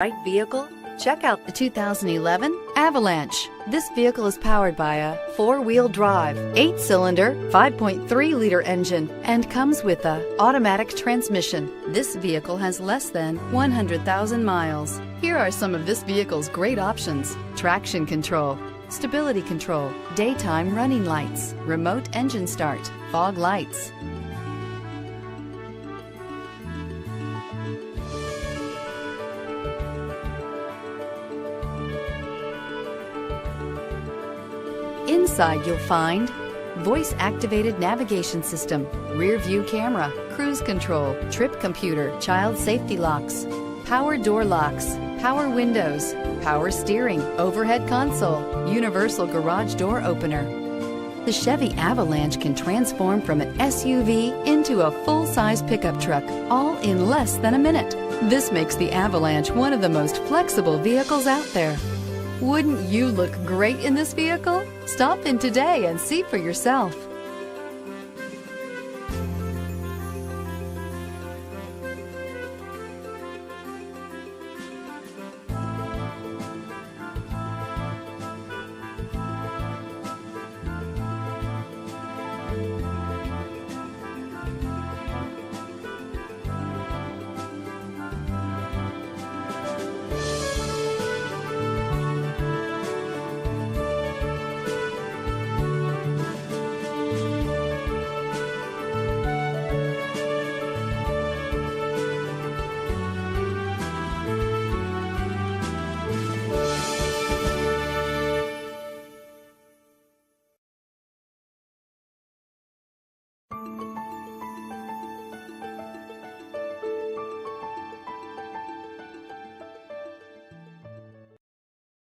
Right vehicle? Check out the 2011 Avalanche. This vehicle is powered by a 4-wheel drive, 8-cylinder, 5.3-liter engine, and comes with a automatic transmission. This vehicle has less than 100,000 miles. Here are some of this vehicle's great options: traction control, stability control, daytime running lights, remote engine start, fog lights. Inside you'll find voice-activated navigation system, rear view camera, cruise control, trip computer, child safety locks, power door locks, power windows, power steering, overhead console, universal garage door opener. The Chevy Avalanche can transform from an SUV into a full-size pickup truck, all in less than a minute. This makes the Avalanche one of the most flexible vehicles out there. Wouldn't you look great in this vehicle? Stop in today and see for yourself.